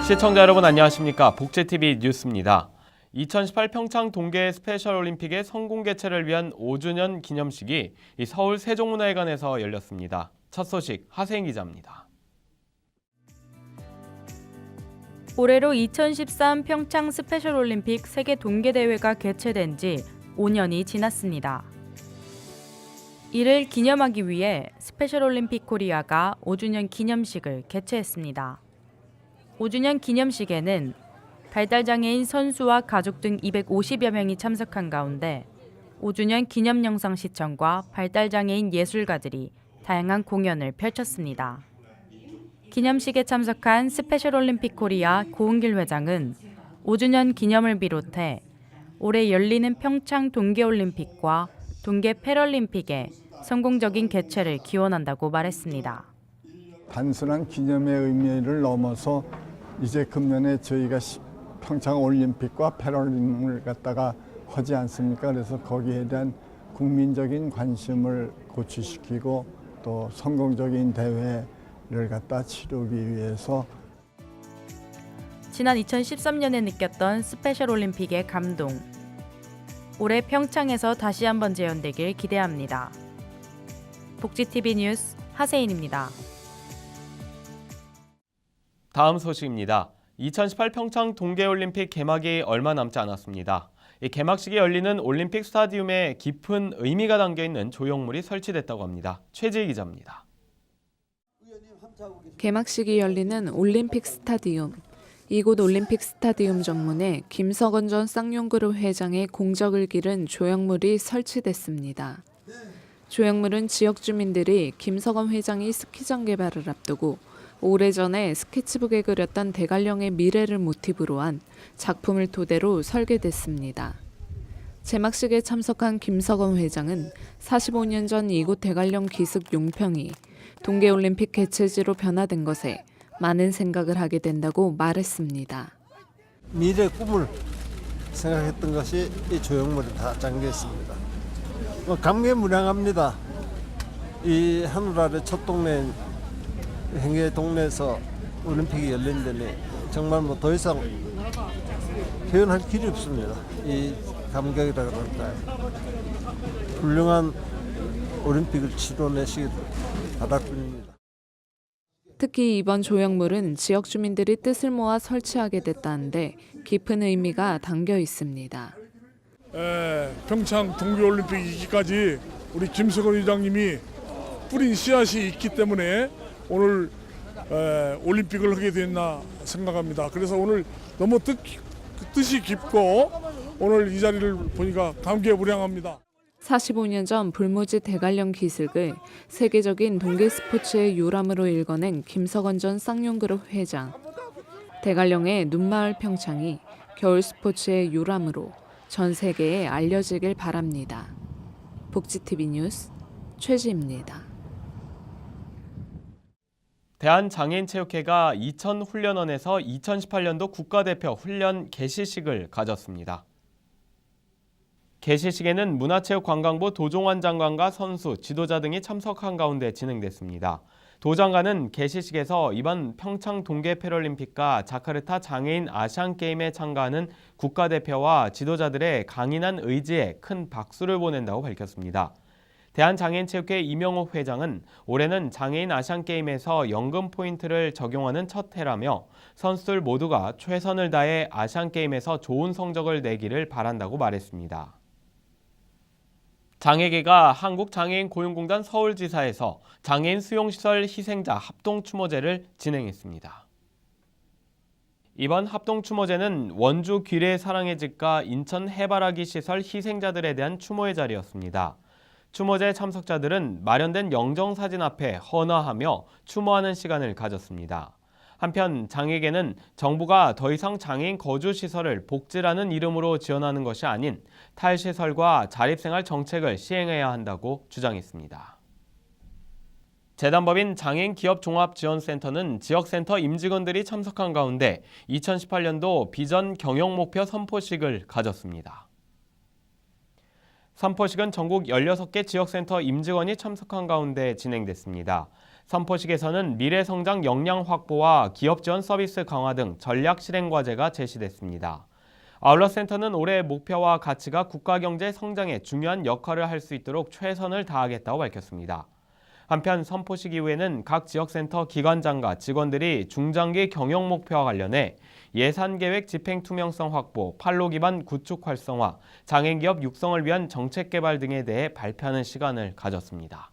시청자 여러분 안녕하십니까? 복제TV 뉴스입니다. 2018 평창 동계 스페셜올림픽의 성공 개최를 위한 5주년 기념식이 서울 세종문화회관에서 열렸습니다. 첫 소식 하세인 기자입니다. 올해로 2013 평창 스페셜올림픽 세계 동계대회가 개최된 지 5년이 지났습니다. 이를 기념하기 위해 스페셜올림픽 코리아가 5주년 기념식을 개최했습니다. 5주년 기념식에는 발달장애인 선수와 가족 등 250여 명이 참석한 가운데 5주년 기념 영상 시청과 발달장애인 예술가들이 다양한 공연을 펼쳤습니다. 기념식에 참석한 스페셜올림픽 코리아 고은길 회장은 5주년 기념을 비롯해 올해 열리는 평창 동계올림픽과 동계 패럴림픽의 성공적인 개최를 기원한다고 말했습니다. 단순한 기념의 의미를 넘어서 이제 금년에 저희가 평창 올림픽과 패럴림픽을 갖다가 하지 않습니까? 그래서 거기에 대한 국민적인 관심을 고취시키고 또 성공적인 대회를 갖다 치르기 위해서 지난 2013년에 느꼈던 스페셜올림픽의 감동. 올해 평창에서 다시 한번 재현되길 기대합니다. 복지TV 뉴스 하세인입니다. 다음 소식입니다. 2018 평창 동계올림픽 개막이 얼마 남지 않았습니다. 이 개막식이 열리는 올림픽 스타디움에 깊은 의미가 담겨있는 조형물이 설치됐다고 합니다. 최지희 기자입니다. 개막식이 열리는 올림픽 스타디움. 이곳 올림픽 스타디움 정문에 김석원 전 쌍용그룹 회장의 공적을 기른 조형물이 설치됐습니다. 조형물은 지역 주민들이 김석원 회장이 스키장 개발을 앞두고 오래전에 스케치북에 그렸던 대관령의 미래를 모티브로 한 작품을 토대로 설계됐습니다. 제막식에 참석한 김석원 회장은 45년 전 이곳 대관령 기슭 용평이 동계올림픽 개최지로 변화된 것에 많은 생각을 하게 된다고 말했습니다. 미래 꿈을 생각했던 것이 이 조형물에 다 잠겨 있습니다. 감개무량합니다. 이 하늘 아래 첫 동네인 행계 동네에서 올림픽이 열린 데니 정말 더 이상 표현할 길이 없습니다. 이 감격이라 그럴까요? 훌륭한 올림픽을 치러내시길 바랄 뿐입니다. 특히 이번 조형물은 지역 주민들이 뜻을 모아 설치하게 됐다는데 깊은 의미가 담겨 있습니다. 평창 동계올림픽 이기까지 우리 김석원 회장님이 뿌린 씨앗이 있기 때문에 오늘 올림픽을 하게 됐나 생각합니다. 그래서 오늘 너무 뜻이 깊고 오늘 이 자리를 보니까 감개무량합니다. 45년 전 불모지 대관령 기슭을 세계적인 동계 스포츠의 요람으로 일궈낸 김석원 전 쌍용그룹 회장. 대관령의 눈마을 평창이 겨울 스포츠의 요람으로 전 세계에 알려지길 바랍니다. 복지TV 뉴스 최지입니다. 대한장애인체육회가 이천훈련원에서 2018년도 국가대표 훈련 개시식을 가졌습니다. 개시식에는 문화체육관광부 도종환 장관과 선수, 지도자 등이 참석한 가운데 진행됐습니다. 도 장관은 개시식에서 이번 평창 동계 패럴림픽과 자카르타 장애인 아시안게임에 참가하는 국가대표와 지도자들의 강인한 의지에 큰 박수를 보낸다고 밝혔습니다. 대한장애인체육회 이명옥 회장은 올해는 장애인 아시안게임에서 연금 포인트를 적용하는 첫 해라며 선수들 모두가 최선을 다해 아시안게임에서 좋은 성적을 내기를 바란다고 말했습니다. 장애계가 한국장애인고용공단 서울지사에서 장애인 수용시설 희생자 합동추모제를 진행했습니다. 이번 합동추모제는 원주 귀례 사랑의 집과 인천 해바라기 시설 희생자들에 대한 추모의 자리였습니다. 추모제 참석자들은 마련된 영정사진 앞에 헌화하며 추모하는 시간을 가졌습니다. 한편 장애계는 정부가 더 이상 장애인 거주시설을 복지라는 이름으로 지원하는 것이 아닌 탈시설과 자립생활 정책을 시행해야 한다고 주장했습니다. 재단법인 장애인기업종합지원센터는 지역센터 임직원들이 참석한 가운데 2018년도 비전 경영목표 선포식을 가졌습니다. 선포식은 전국 16개 지역센터 임직원이 참석한 가운데 진행됐습니다. 선포식에서는 미래성장 역량 확보와 기업 지원 서비스 강화 등 전략 실행 과제가 제시됐습니다. 아울러 센터는 올해 목표와 가치가 국가 경제 성장에 중요한 역할을 할 수 있도록 최선을 다하겠다고 밝혔습니다. 한편 선포식 이후에는 각 지역센터 기관장과 직원들이 중장기 경영 목표와 관련해 예산계획 집행 투명성 확보, 판로 기반 구축 활성화, 장애인 기업 육성을 위한 정책 개발 등에 대해 발표하는 시간을 가졌습니다.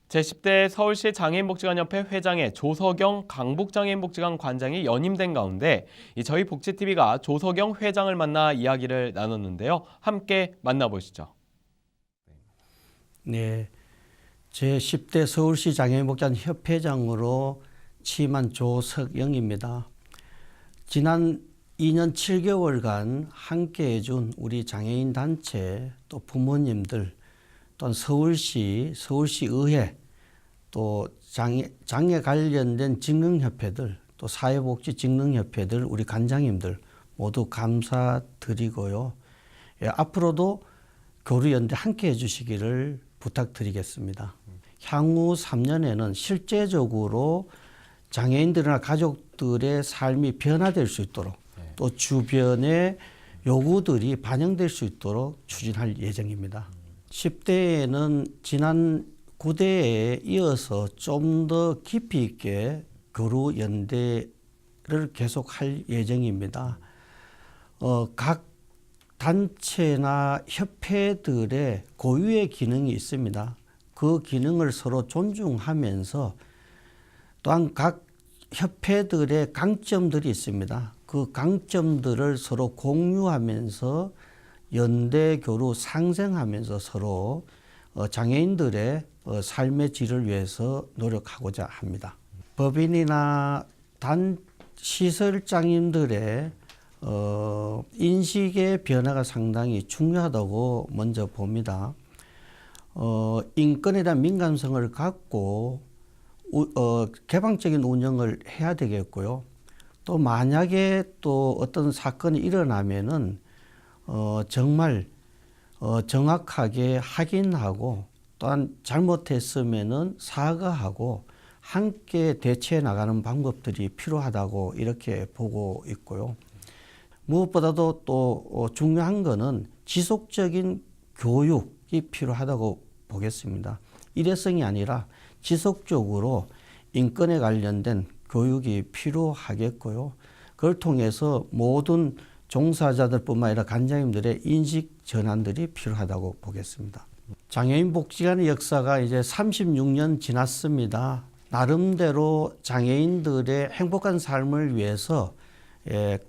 제10대 서울시 장애인복지관협회 회장의 조석영 강북장애인복지관 관장이 연임된 가운데 저희 복지TV가 조석영 회장을 만나 이야기를 나눴는데요. 함께 만나보시죠. 네, 제10대 서울시 장애인복지관 협회장으로 취임한 조석영입니다. 지난 2년 7개월간 함께해준 우리 장애인 단체, 또 부모님들, 또한 서울시의회, 또 장애 관련된 직능협회들, 또 사회복지 직능협회들, 우리 관장님들 모두 감사드리고요. 예, 앞으로도 교류연대 함께 해주시기를 부탁드리겠습니다. 향후 3년에는 실제적으로 장애인들이나 가족들의 삶이 변화될 수 있도록 또 주변의 요구들이 반영될 수 있도록 추진할 예정입니다. 10대에는 지난 9대에 이어서 좀 더 깊이 있게 교류연대를 계속할 예정입니다. 각 단체나 협회들의 고유의 기능이 있습니다. 그 기능을 서로 존중하면서 또한 각 협회들의 강점들이 있습니다. 그 강점들을 서로 공유하면서 연대 교류 상생하면서 서로 장애인들의 삶의 질을 위해서 노력하고자 합니다. 법인이나 시설장님들의 인식의 변화가 상당히 중요하다고 먼저 봅니다. 인권에 대한 민감성을 갖고 개방적인 운영을 해야 되겠고요. 또 만약에 또 어떤 사건이 일어나면은 정말 정확하게 확인하고 또한 잘못했으면은 사과하고 함께 대처해 나가는 방법들이 필요하다고 이렇게 보고 있고요. 무엇보다도 또 중요한 거는 지속적인 교육이 필요하다고 보겠습니다. 일회성이 아니라 지속적으로 인권에 관련된 교육이 필요하겠고요. 그걸 통해서 모든 종사자들뿐만 아니라 관장님들의 인식 전환들이 필요하다고 보겠습니다. 장애인 복지관의 역사가 이제 36년 지났습니다. 나름대로 장애인들의 행복한 삶을 위해서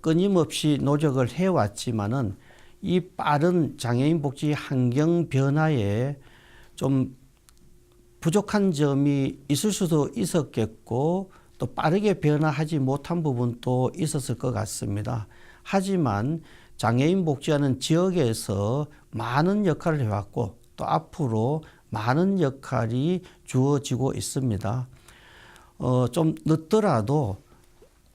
끊임없이 노력을 해왔지만은 이 빠른 장애인 복지 환경 변화에 좀 부족한 점이 있을 수도 있었겠고 또 빠르게 변화하지 못한 부분도 있었을 것 같습니다. 하지만 장애인 복지관은 지역에서 많은 역할을 해왔고 또 앞으로 많은 역할이 주어지고 있습니다. 좀 늦더라도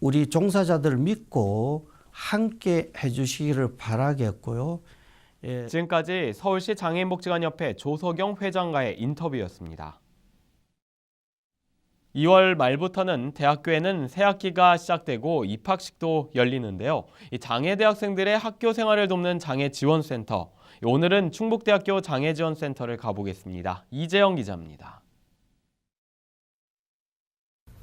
우리 종사자들을 믿고 함께 해주시기를 바라겠고요. 예. 지금까지 서울시 장애인복지관협회 조석영 회장과의 인터뷰였습니다. 2월 말부터는 대학교에는 새학기가 시작되고 입학식도 열리는데요. 이 장애대학생들의 학교 생활을 돕는 장애지원센터. 오늘은 충북대학교 장애지원센터를 가보겠습니다. 이재영 기자입니다.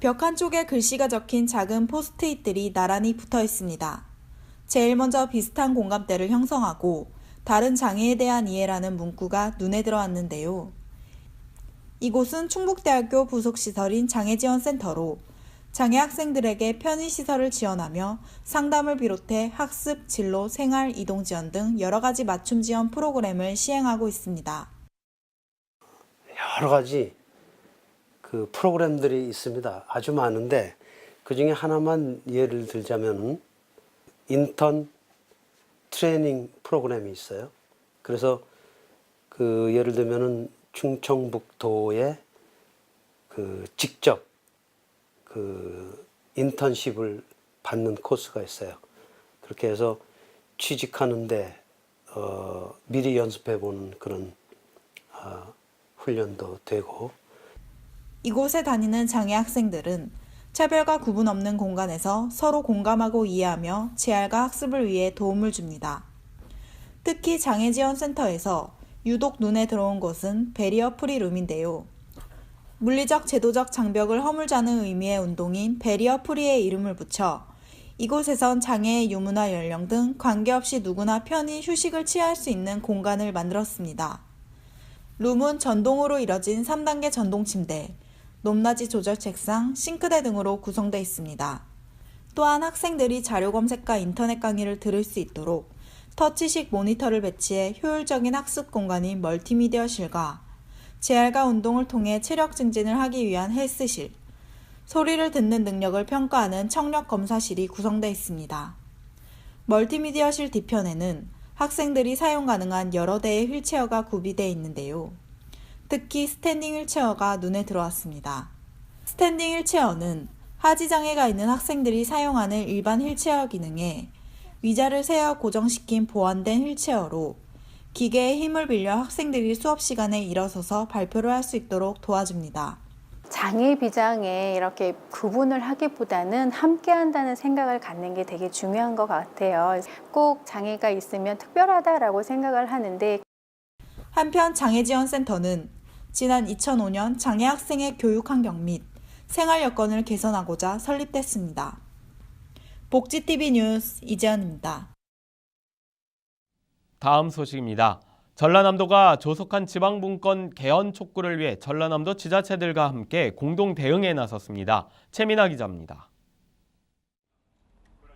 벽 한쪽에 글씨가 적힌 작은 포스트잇들이 나란히 붙어 있습니다. 제일 먼저 비슷한 공감대를 형성하고 다른 장애에 대한 이해라는 문구가 눈에 들어왔는데요. 이곳은 충북대학교 부속시설인 장애지원센터로 장애 학생들에게 편의시설을 지원하며 상담을 비롯해 학습, 진로, 생활, 이동 지원 등 여러 가지 맞춤 지원 프로그램을 시행하고 있습니다. 여러 가지 그 프로그램들이 있습니다. 아주 많은데 그중에 하나만 예를 들자면 인턴 트레이닝 프로그램이 있어요. 그래서 그 예를 들면은 충청북도에 그 직접 그 인턴십을 받는 코스가 있어요. 그렇게 해서 취직하는데 미리 연습해 보는 그런 훈련도 되고 이곳에 다니는 장애 학생들은 차별과 구분 없는 공간에서 서로 공감하고 이해하며 재활과 학습을 위해 도움을 줍니다. 특히 장애지원센터에서 유독 눈에 들어온 것은 베리어 프리 룸인데요. 물리적 제도적 장벽을 허물자는 의미의 운동인 베리어 프리의 이름을 붙여 이곳에선 장애의 유무나 연령 등 관계없이 누구나 편히 휴식을 취할 수 있는 공간을 만들었습니다. 룸은 전동으로 이뤄진 3단계 전동 침대, 높낮이 조절 책상, 싱크대 등으로 구성되어 있습니다. 또한 학생들이 자료 검색과 인터넷 강의를 들을 수 있도록 터치식 모니터를 배치해 효율적인 학습 공간인 멀티미디어실과 재활과 운동을 통해 체력 증진을 하기 위한 헬스실, 소리를 듣는 능력을 평가하는 청력 검사실이 구성되어 있습니다. 멀티미디어실 뒤편에는 학생들이 사용 가능한 여러 대의 휠체어가 구비되어 있는데요. 특히 스탠딩 휠체어가 눈에 들어왔습니다. 스탠딩 휠체어는 하지장애가 있는 학생들이 사용하는 일반 휠체어 기능에 위자를 세워 고정시킨 보완된 휠체어로 기계의 힘을 빌려 학생들이 수업 시간에 일어서서 발표를 할 수 있도록 도와줍니다. 장애, 비장애 이렇게 구분을 하기보다는 함께 한다는 생각을 갖는 게 되게 중요한 것 같아요. 꼭 장애가 있으면 특별하다라고 생각을 하는데 한편 장애지원센터는 지난 2005년 장애 학생의 교육 환경 및 생활 여건을 개선하고자 설립됐습니다. 복지TV 뉴스 이재현입니다. 다음 소식입니다. 전라남도가 조속한 지방분권 개헌 촉구를 위해 전라남도 지자체들과 함께 공동 대응에 나섰습니다. 최민아 기자입니다.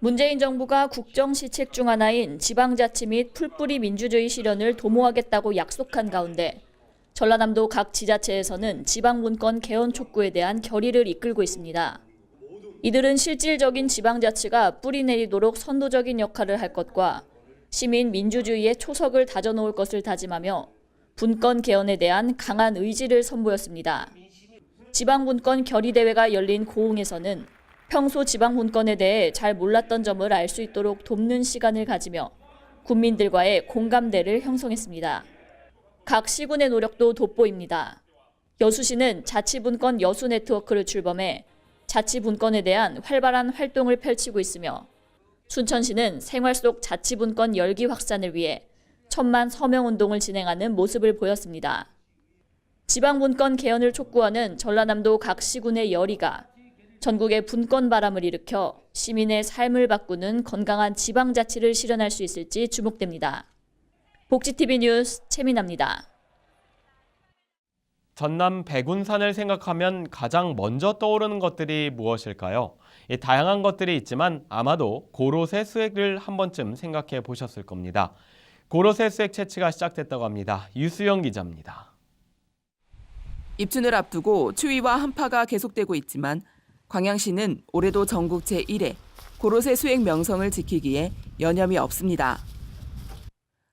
문재인 정부가 국정시책 중 하나인 지방자치 및 풀뿌리 민주주의 실현을 도모하겠다고 약속한 가운데 전라남도 각 지자체에서는 지방분권 개헌 촉구에 대한 결의를 이끌고 있습니다. 이들은 실질적인 지방자치가 뿌리 내리도록 선도적인 역할을 할 것과 시민 민주주의의 초석을 다져놓을 것을 다짐하며 분권 개헌에 대한 강한 의지를 선보였습니다. 지방분권 결의대회가 열린 고흥에서는 평소 지방분권에 대해 잘 몰랐던 점을 알 수 있도록 돕는 시간을 가지며 국민들과의 공감대를 형성했습니다. 각 시군의 노력도 돋보입니다. 여수시는 자치분권 여수 네트워크를 출범해 자치분권에 대한 활발한 활동을 펼치고 있으며 순천시는 생활 속 자치분권 열기 확산을 위해 1000만 서명운동을 진행하는 모습을 보였습니다. 지방분권 개헌을 촉구하는 전라남도 각 시군의 열의가 전국의 분권 바람을 일으켜 시민의 삶을 바꾸는 건강한 지방자치를 실현할 수 있을지 주목됩니다. 복지TV 뉴스 최민아입니다. 전남 백운산을 생각하면 가장 먼저 떠오르는 것들이 무엇일까요? 다양한 것들이 있지만 아마도 고로쇠 수액을 한 번쯤 생각해 보셨을 겁니다. 고로쇠 수액 채취가 시작됐다고 합니다. 유수영 기자입니다. 입춘을 앞두고 추위와 한파가 계속되고 있지만 광양시는 올해도 전국 제1회 고로쇠 수액 명성을 지키기에 여념이 없습니다.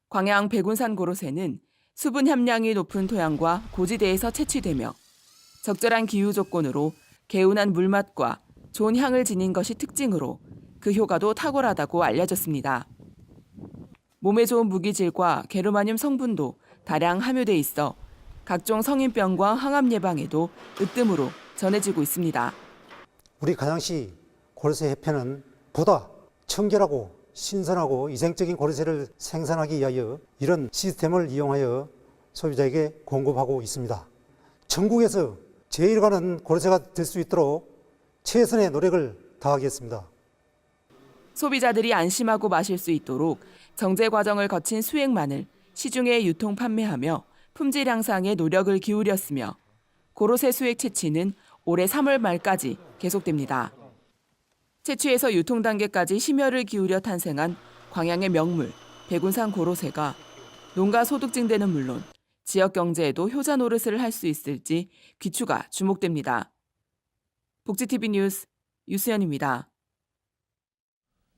광양 백운산 고로쇠는 수분 함량이 높은 토양과 고지대에서 채취되며 적절한 기후 조건으로 개운한 물맛과 좋은 향을 지닌 것이 특징으로 그 효과도 탁월하다고 알려졌습니다. 몸에 좋은 무기질과 게르마늄 성분도 다량 함유돼 있어 각종 성인병과 항암 예방에도 으뜸으로 전해지고 있습니다. 우리 간양시 고로쇠 협회는 보다 청결하고 신선하고 위생적인 고로쇠를 생산하기 위하여 이런 시스템을 이용하여 소비자에게 공급하고 있습니다. 전국에서 제일 가는 고로쇠가 될 수 있도록 최선의 노력을 다하겠습니다. 소비자들이 안심하고 마실 수 있도록 정제 과정을 거친 수액만을 시중에 유통 판매하며 품질 향상에 노력을 기울였으며 고로쇠 수액 채취는 올해 3월 말까지 계속됩니다. 채취에서 유통 단계까지 심혈을 기울여 탄생한 광양의 명물 백운산 고로쇠가 농가 소득 증대는 물론 지역 경제에도 효자 노릇을 할 수 있을지 귀추가 주목됩니다. 복지TV 뉴스 유수연입니다.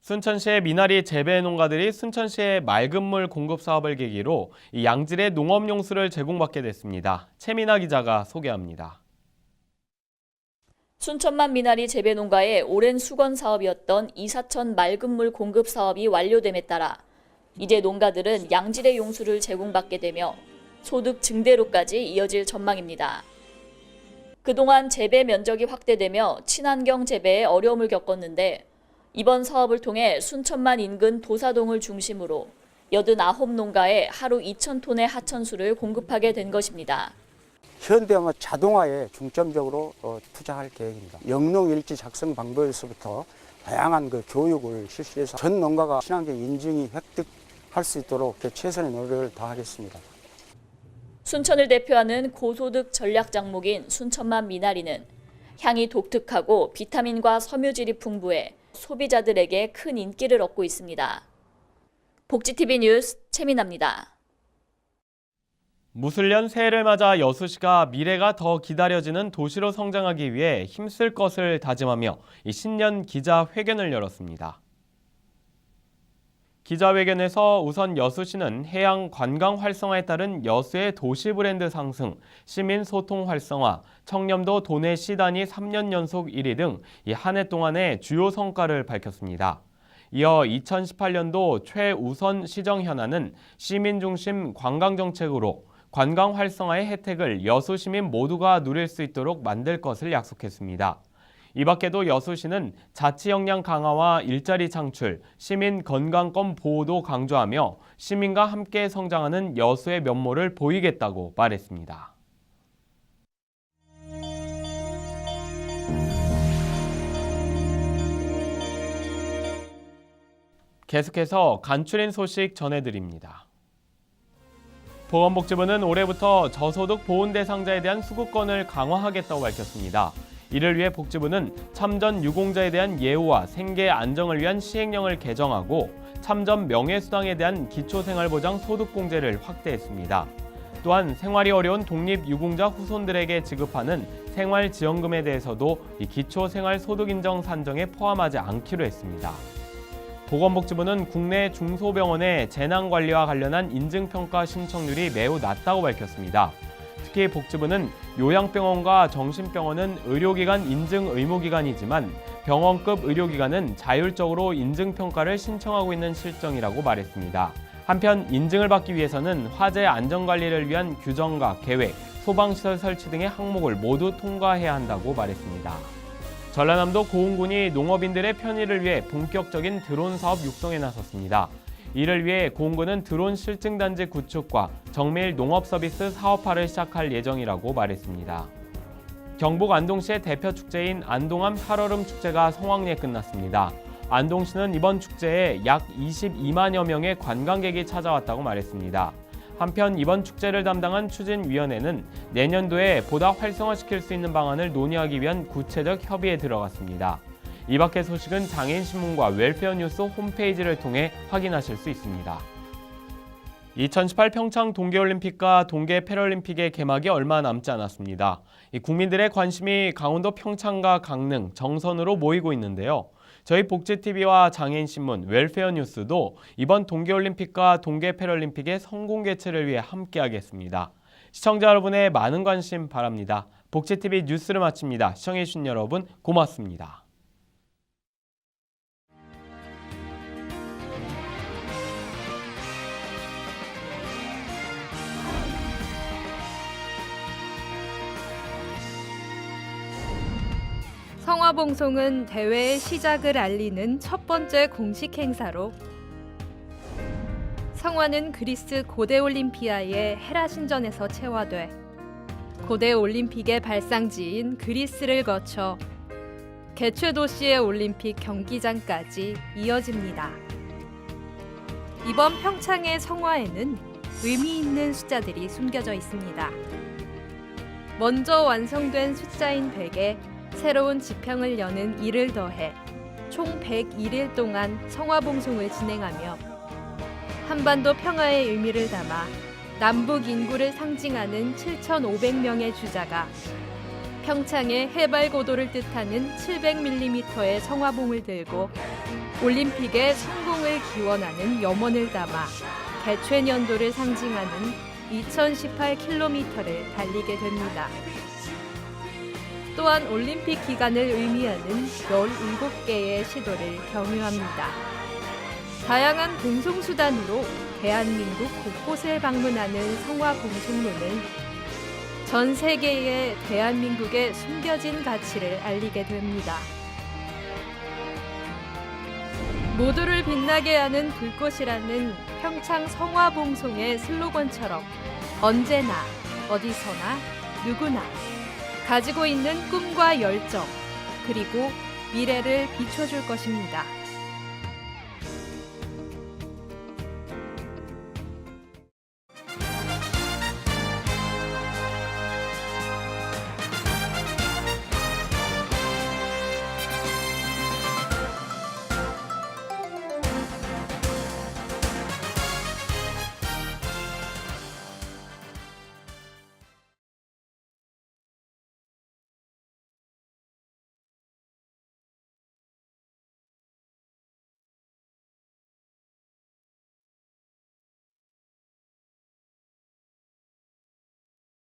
순천시의 미나리 재배 농가들이 순천시의 맑은 물 공급 사업을 계기로 양질의 농업용수를 제공받게 됐습니다. 최민아 기자가 소개합니다. 순천만 미나리 재배 농가의 오랜 수건 사업이었던 이사천 맑은 물 공급 사업이 완료됨에 따라 이제 농가들은 양질의 용수를 제공받게 되며 소득 증대로까지 이어질 전망입니다. 그동안 재배 면적이 확대되며 친환경 재배에 어려움을 겪었는데 이번 사업을 통해 순천만 인근 도사동을 중심으로 89농가에 하루 2,000톤의 하천수를 공급하게 된 것입니다. 현대화 자동화에 중점적으로 투자할 계획입니다. 영농일지 작성 방법에서부터 다양한 교육을 실시해서 전 농가가 친환경 인증이 획득할 수 있도록 최선의 노력을 다하겠습니다. 순천을 대표하는 고소득 전략 작목인 순천만 미나리는 향이 독특하고 비타민과 섬유질이 풍부해 소비자들에게 큰 인기를 얻고 있습니다. 복지TV 뉴스 최민아입니다. 무술년 새해를 맞아 여수시가 미래가 더 기다려지는 도시로 성장하기 위해 힘쓸 것을 다짐하며 이 신년 기자회견을 열었습니다. 기자회견에서 우선 여수시는 해양 관광 활성화에 따른 여수의 도시 브랜드 상승, 시민 소통 활성화, 청렴도 도내 시단위 3년 연속 1위 등 이 한 해 동안의 주요 성과를 밝혔습니다. 이어 2018년도 최우선 시정 현안은 시민 중심 관광 정책으로 관광 활성화의 혜택을 여수 시민 모두가 누릴 수 있도록 만들 것을 약속했습니다. 이 밖에도 여수시는 자치 역량 강화와 일자리 창출, 시민 건강권 보호도 강조하며 시민과 함께 성장하는 여수의 면모를 보이겠다고 말했습니다. 계속해서 간추린 소식 전해드립니다. 보건복지부는 올해부터 저소득 보훈 대상자에 대한 수급권을 강화하겠다고 밝혔습니다. 이를 위해 복지부는 참전 유공자에 대한 예우와 생계 안정을 위한 시행령을 개정하고 참전 명예수당에 대한 기초생활보장 소득공제를 확대했습니다. 또한 생활이 어려운 독립유공자 후손들에게 지급하는 생활지원금에 대해서도 이 기초생활소득인정 산정에 포함하지 않기로 했습니다. 보건복지부는 국내 중소병원의 재난관리와 관련한 인증평가 신청률이 매우 낮다고 밝혔습니다. 특히 복지부는 요양병원과 정신병원은 의료기관 인증 의무기관이지만 병원급 의료기관은 자율적으로 인증평가를 신청하고 있는 실정이라고 말했습니다. 한편 인증을 받기 위해서는 화재 안전관리를 위한 규정과 계획, 소방시설 설치 등의 항목을 모두 통과해야 한다고 말했습니다. 전라남도 고흥군이 농업인들의 편의를 위해 본격적인 드론 사업 육성에 나섰습니다. 이를 위해 고흥군은 드론 실증단지 구축과 정밀 농업서비스 사업화를 시작할 예정이라고 말했습니다. 경북 안동시의 대표 축제인 안동암 살얼음 축제가 성황리에 끝났습니다. 안동시는 이번 축제에 약 22만여 명의 관광객이 찾아왔다고 말했습니다. 한편 이번 축제를 담당한 추진위원회는 내년도에 보다 활성화시킬 수 있는 방안을 논의하기 위한 구체적 협의에 들어갔습니다. 이 밖의 소식은 장애인신문과 웰페어 뉴스 홈페이지를 통해 확인하실 수 있습니다. 2018 평창 동계올림픽과 동계 패럴림픽의 개막이 얼마 남지 않았습니다. 국민들의 관심이 강원도 평창과 강릉, 정선으로 모이고 있는데요. 저희 복지TV와 장애인신문, 웰페어 뉴스도 이번 동계올림픽과 동계 패럴림픽의 성공 개최를 위해 함께하겠습니다. 시청자 여러분의 많은 관심 바랍니다. 복지TV 뉴스를 마칩니다. 시청해주신 여러분 고맙습니다. 성화봉송은 대회의 시작을 알리는 첫 번째 공식 행사로 성화는 그리스 고대 올림피아의 헤라 신전에서 채화돼 고대 올림픽의 발상지인 그리스를 거쳐 개최 도시의 올림픽 경기장까지 이어집니다. 이번 평창의 성화에는 의미 있는 숫자들이 숨겨져 있습니다. 먼저 완성된 숫자인 100에 새로운 지평을 여는 1을 더해 총 101일 동안 성화봉송을 진행하며 한반도 평화의 의미를 담아 남북 인구를 상징하는 7,500명의 주자가 평창의 해발 고도를 뜻하는 700mm의 성화봉을 들고 올림픽의 성공을 기원하는 염원을 담아 개최년도를 상징하는 2018km를 달리게 됩니다. 또한 올림픽 기간을 의미하는 17개의 시도를 경유합니다. 다양한 공송수단으로 대한민국 곳곳을 방문하는 성화봉송로는 전 세계에 대한민국의 숨겨진 가치를 알리게 됩니다. 모두를 빛나게 하는 불꽃이라는 평창 성화봉송의 슬로건처럼 언제나 어디서나 누구나 가지고 있는 꿈과 열정 그리고 미래를 비춰줄 것입니다.